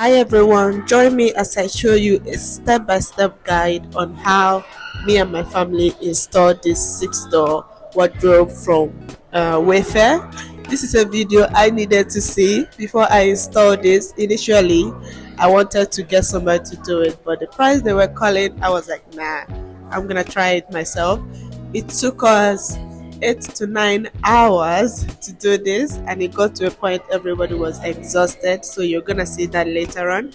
Hi everyone, join me as I show you a step-by-step guide on how me and my family installed this six-door wardrobe from Wayfair. This is a video I needed to see before I installed this. Initially, I wanted to get somebody to do it, but the price they were calling, I was like, nah, I'm gonna try it myself. It took us 8 to 9 hours to do this, and it got to a point everybody was exhausted. So you're gonna see that later on.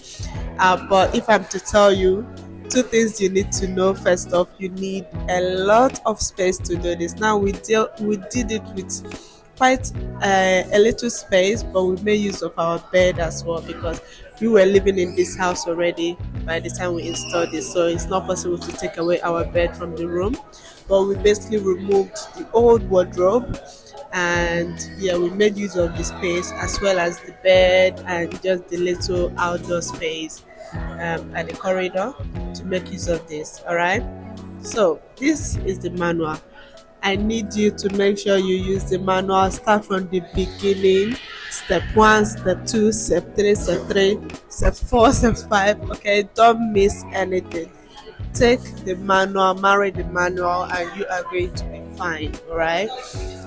But if I'm to tell you two things you need to know, first off, you need a lot of space to do this. Now we did it with quite a little space, but we made use of our bed as well because we were living in this house already by the time we installed it, so it's not possible to take away our bed from the room. But we basically removed the old wardrobe, and yeah, we made use of the space as well as the bed and just the little outdoor space at the corridor to make use of this. All right, so this is the manual. I need you to make sure you use the manual. Start from the beginning. Step 1, step 2, step 3, step 4, step 5. Okay, don't miss anything. Take the manual, marry the manual, and you are going to be fine. All right.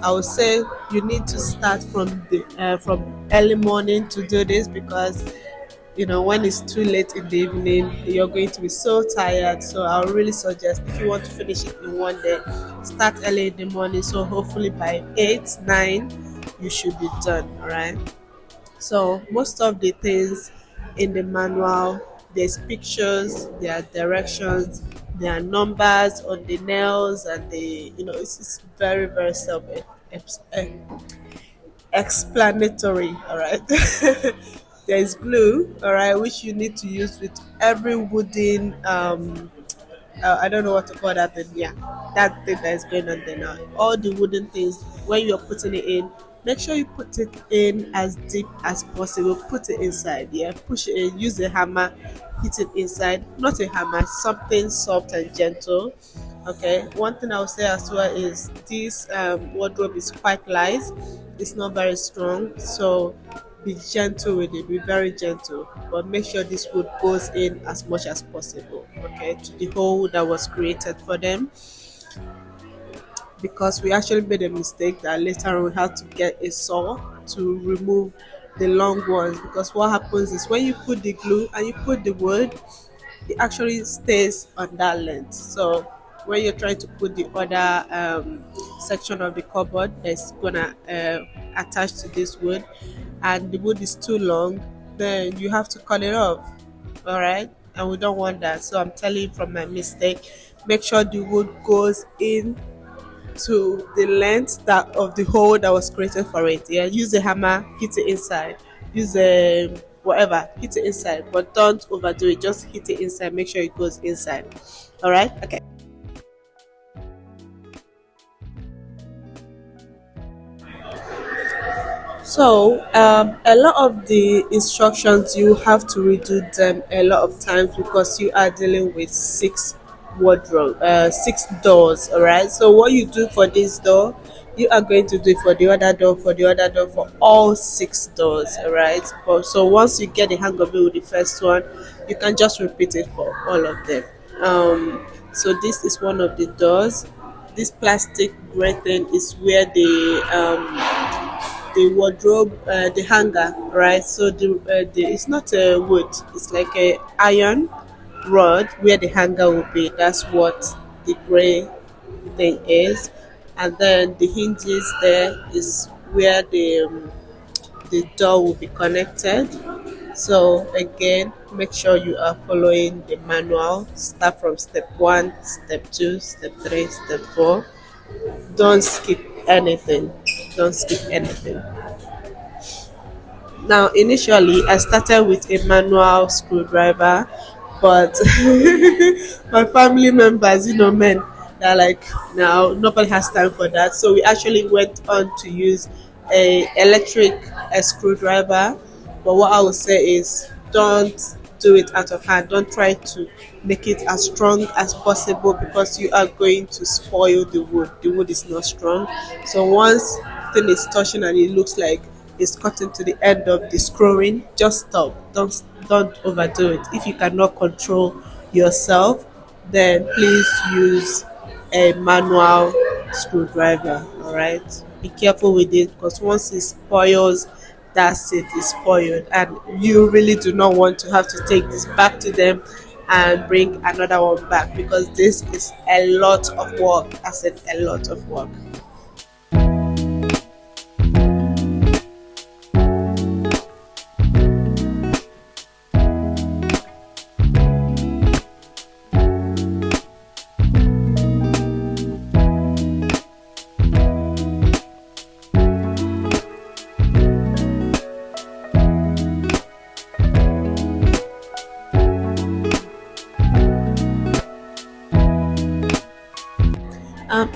I would say you need to start from early morning to do this because when it's too late in the evening you're going to be so tired. So I would really suggest, if you want to finish it in one day, start early in the morning, so hopefully by 8 9 you should be done. All right, so most of the things in the manual, there's pictures, there are directions, there are numbers on the nails, and it's very very self explanatory. All right. There is glue, all right, which you need to use with every wooden I don't know what to call that thing. Yeah, that thing that is going on there now. All the wooden things, when you're putting it in, make sure you put it in as deep as possible. Put it inside. Yeah, push it in. Use a hammer, hit it inside. Not a hammer, something soft and gentle. Okay. One thing I will say as well is this wardrobe is quite light. It's not very strong, so be gentle with it. Be very gentle, but make sure this wood goes in as much as possible. Okay, to the hole that was created for them, because we actually made a mistake that later on we had to get a saw to remove the long ones, because what happens is when you put the glue and you put the wood, it actually stays on that length. So when you're trying to put the other section of the cupboard that's gonna attach to this wood, and the wood is too long, then you have to cut it off. All right, and we don't want that. So I'm telling you from my mistake, make sure the wood goes in to the length that of the hole that was created for it. Yeah, use a hammer, hit it inside. Use a whatever, hit it inside, but don't overdo it. Just hit it inside. Make sure it goes inside. All right. Okay. So a lot of the instructions you have to redo them a lot of times because you are dealing with six doors. All right. So what you do for this door, you are going to do for the other door, for the other door, for all six doors. All right. But so once you get the hang of it with the first one, you can just repeat it for all of them. So this is one of the doors. This plastic gray thing is where the wardrobe, the hanger, right? So the it's not a wood, it's like a iron rod where the hanger will be. That's what the gray thing is. And then the hinges there is where the door will be connected. So again, make sure you are following the manual. Start from step 1, step 2, step 3, step 4. Don't skip anything. Don't skip anything. Now, initially, I started with a manual screwdriver, but my family members, men, they're like, now nobody has time for that. So we actually went on to use a electric screwdriver. But what I would say is, don't do it out of hand. Don't try to make it as strong as possible because you are going to spoil the wood. The wood is not strong. So once thing is touching and it looks like it's cutting to the end of the screwing, just stop. don't overdo it. If you cannot control yourself, then please use a manual screwdriver. All right, be careful with it because once it spoils, that's it, is spoiled, and you really do not want to have to take this back to them and bring another one back because this is a lot of work. I said a lot of work.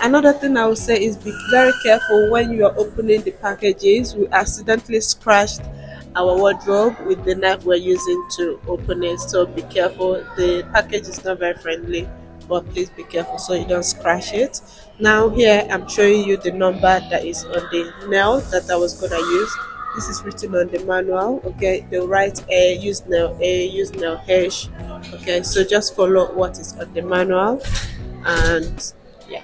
Another thing I would say is be very careful when you are opening the packages. We accidentally scratched our wardrobe with the knife we're using to open it, so be careful. The package is not very friendly, but please be careful so you don't scratch it. Now, here I'm showing you the number that is on the nail that I was gonna use. This is written on the manual. Okay, the right A, use nail H. Okay, so just follow what is on the manual, and yeah.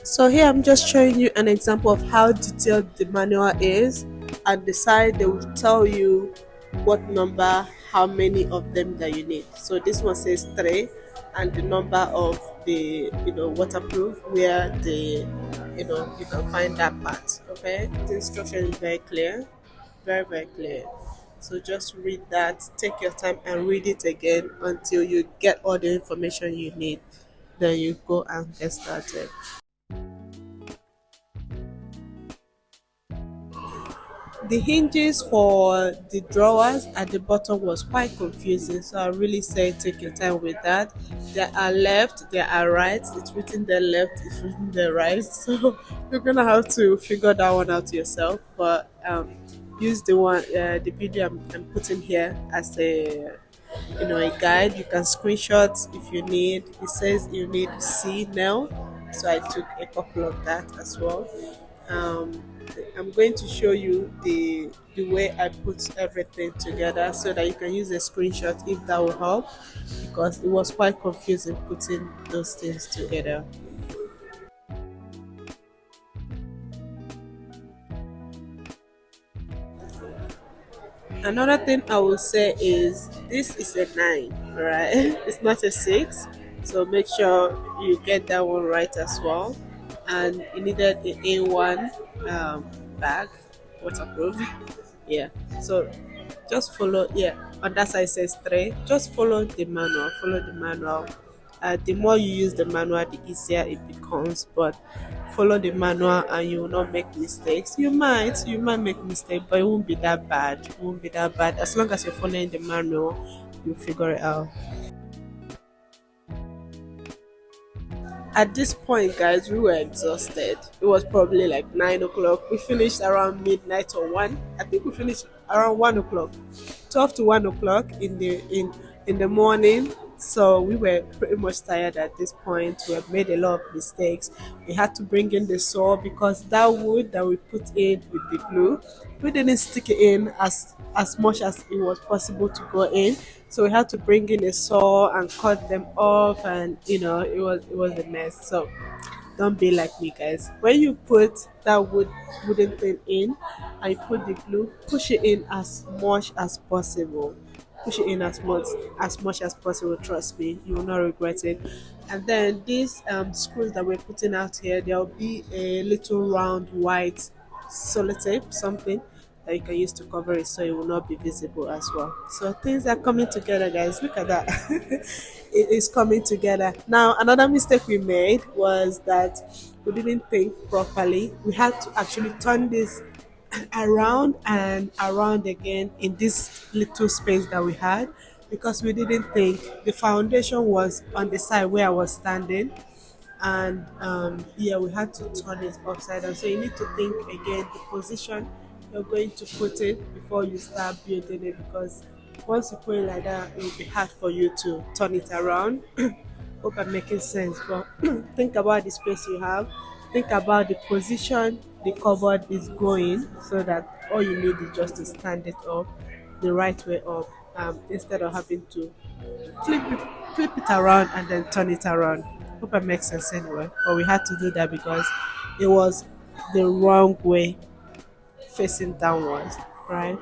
So here I'm just showing you an example of how detailed the manual is. At the side they will tell you what number, how many of them that you need. So this one says 3, and the number of the waterproof where the you can find that part. Okay, the instruction is very clear, very very clear. So just read that, take your time and read it again until you get all the information you need. Then you go and get started. The hinges for the drawers at the bottom was quite confusing, so I really say take your time with that. There are left, there are right, it's written there left, it's written there right, so you're gonna have to figure that one out yourself. But use the video I'm putting here as a guide. You can screenshot if you need. It says you need C nail, so I took a couple of that as well. um, I'm going to show you the way I put everything together so that you can use a screenshot if that will help, because it was quite confusing putting those things together. Another thing I will say is this is a 9, right? It's not a 6, so make sure you get that one right as well. And you needed the A1 bag, waterproof. Yeah, so just follow. Yeah, on that side says 3. Just follow the manual. Follow the manual. The more you use the manual, the easier it becomes. But follow the manual, and you will not make mistakes. You might make mistake, but it won't be that bad. It won't be that bad as long as you're following the manual. You figure it out. At this point, guys, we were exhausted. It was probably like 9 o'clock. We finished around midnight or 1. I think we finished around 1 o'clock, 12 to 1 o'clock in the morning. So we were pretty much tired at this point. We have made a lot of mistakes. We had to bring in the saw because that wood that we put in with the glue, we didn't stick it in as much as it was possible to go in. So we had to bring in a saw and cut them off, and it was a mess. So don't be like me, guys. When you put that wooden thing in and you put the glue, push it in as much as possible. Push it in as much as possible. Trust me, you will not regret it. And then these screws that we're putting out here, there will be a little round white sellotape, something that you can use to cover it so it will not be visible as well. So things are coming together, guys. Look at that. It is coming together. Now, another mistake we made was that we didn't think properly. We had to actually turn this around and around again in this little space that we had, because we didn't think the foundation was on the side where I was standing, and yeah, we had to turn it upside down. So you need to think again the position you're going to put it before you start building it, because Once you put it like that, it will be hard for you to turn it around. Hope I'm making sense, but think about the space you have. Think about the position the cupboard is going, so that all you need is just to stand it up the right way up, instead of having to flip it, flip it around and then turn it around. Hope it makes sense anyway. But we had to do that because it was the wrong way, facing downwards, right?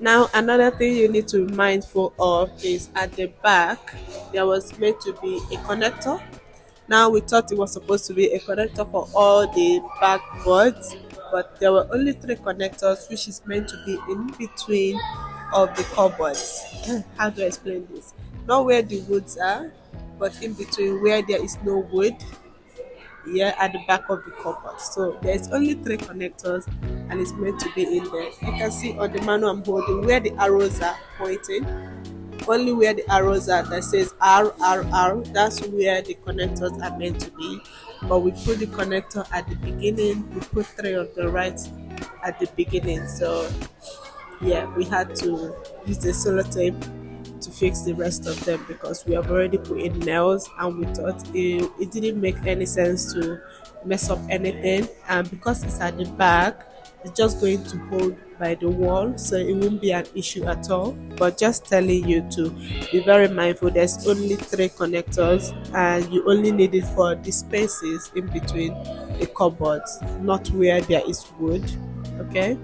Now, another thing you need to be mindful of is at the back, there was meant to be a connector. Now, we thought it was supposed to be a connector for all the backboards, but there were only three connectors, which is meant to be in between of the cupboards. How do I explain this? Not where the woods are, but in between where there is no wood, here at the back of the cupboard. So there's only three connectors and it's meant to be in there. You can see on the manual I'm holding where the arrows are pointing. Only where the arrows are that says RRR, that's where the connectors are meant to be. But we put the connector at the beginning, we put three on the right at the beginning. So yeah, we had to use the sellotape to fix the rest of them because we have already put in nails and we thought it didn't make any sense to mess up anything, and because it's at the back it's just going to hold by the wall, so it won't be an issue at all. But just telling you to be very mindful, there's only three connectors and you only need it for the spaces in between the cupboards, not where there is wood. Okay.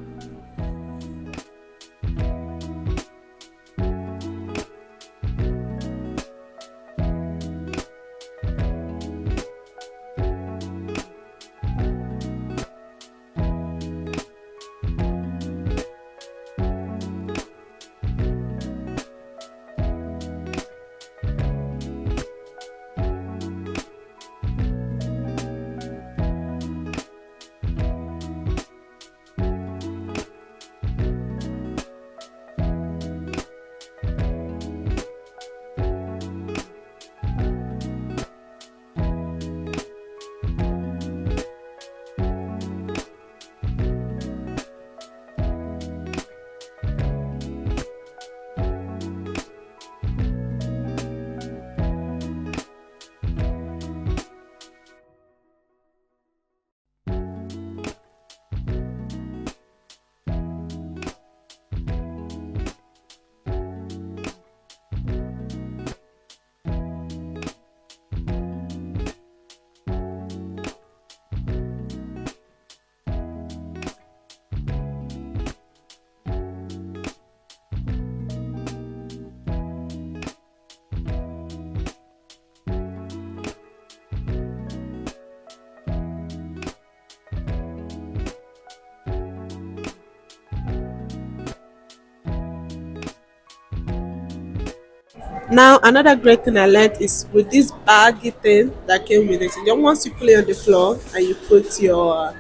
Now, another great thing I learned is with this baggy thing that came with it. Then once you put it on the floor and you put your,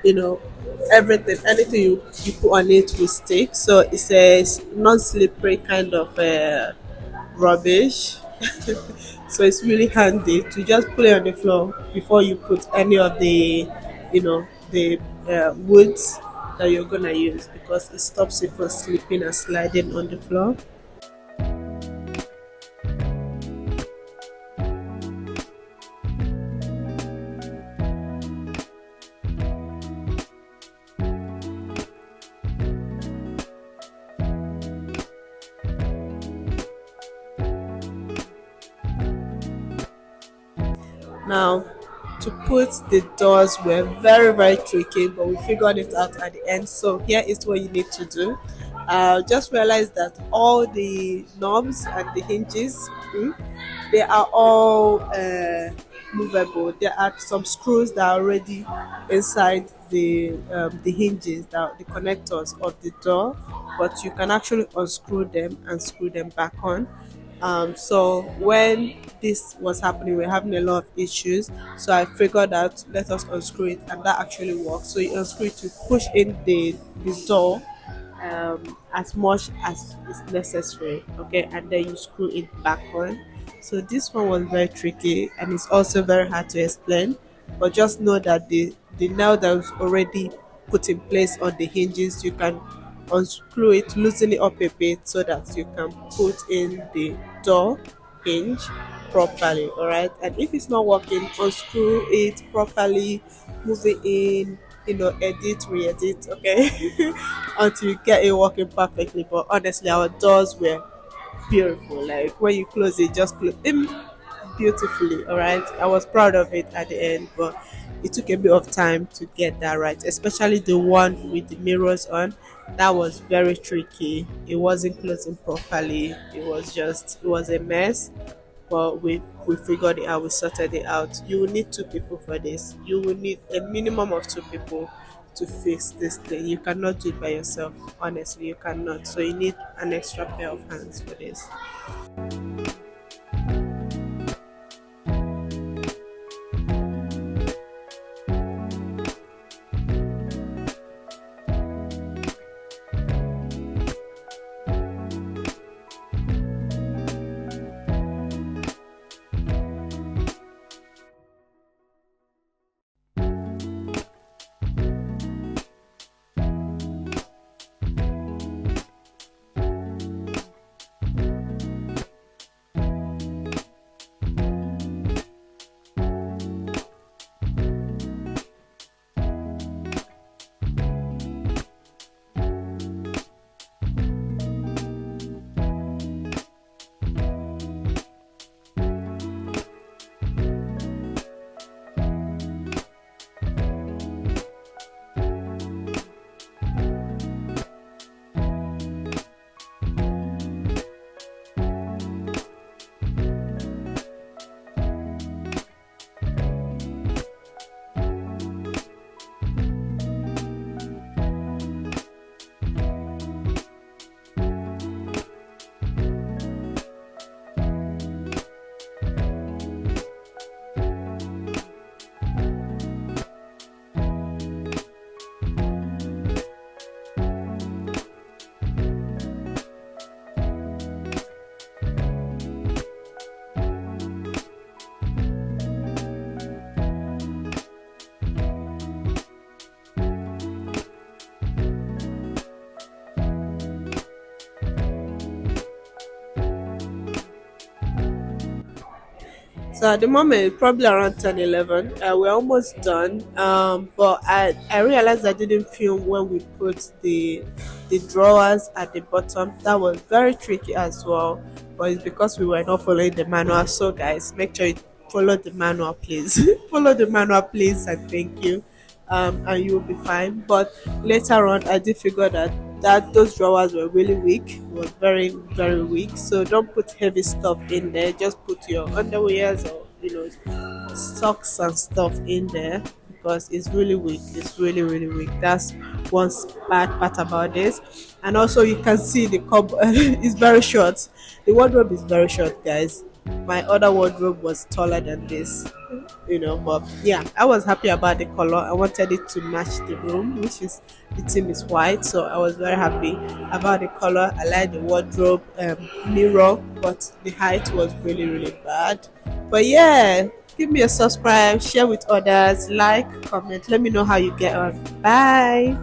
you know, everything, anything you put on it will stick. So it's a non-slippery kind of rubbish. So it's really handy to just put it on the floor before you put any of the, the woods that you're gonna use, because it stops it from slipping and sliding on the floor. Now, to put the doors were very, very tricky, but we figured it out at the end. So here is what you need to do. Just realize that all the knobs and the hinges, they are all movable. There are some screws that are already inside the hinges, that the connectors of the door, but you can actually unscrew them and screw them back on. So when this was happening, we are having a lot of issues. So I figured out, let us unscrew it, and that actually works. So you unscrew it to push in the door as much as is necessary, okay, and then you screw it back on. So this one was very tricky, and it's also very hard to explain, but just know that the nail that was already put in place on the hinges, you can unscrew it, loosen it up a bit so that you can put in the door hinge properly. All right, and if it's not working, unscrew it properly, move it in, edit, re-edit, okay, until you get it working perfectly. But honestly, our doors were beautiful. Like when you close it, just close them beautifully. All right, I was proud of it at the end, but it took a bit of time to get that right, especially the one with the mirrors on. That was very tricky. It wasn't closing properly. It was a mess, but we figured it out. We sorted it out. You will need two people for this. You will need a minimum of two people to fix this thing. You cannot do it by yourself. Honestly, you cannot. So you need an extra pair of hands for this. So at the moment, probably around 10, 11, we're almost done. But I realized I didn't film when we put the drawers at the bottom. That was very tricky as well. But it's because we were not following the manual. So guys, make sure you follow the manual, please. Follow the manual, please, and thank you. And you will be fine. But later on, I did figure that those drawers were really weak. It was very, very weak. So don't put heavy stuff in there. Just put your underwears or socks and stuff in there, because it's really weak. It's really, really weak. That's one bad part about this. And also, you can see the cupboard is very short. The wardrobe is very short, guys. My other wardrobe was taller than this. But yeah, I was happy about the color. I wanted it to match the room, which is the theme is white, so I was very happy about the color. I like the wardrobe mirror, but the height was really really bad. But yeah, give me a subscribe, share with others, like, comment, let me know how you get on. Bye.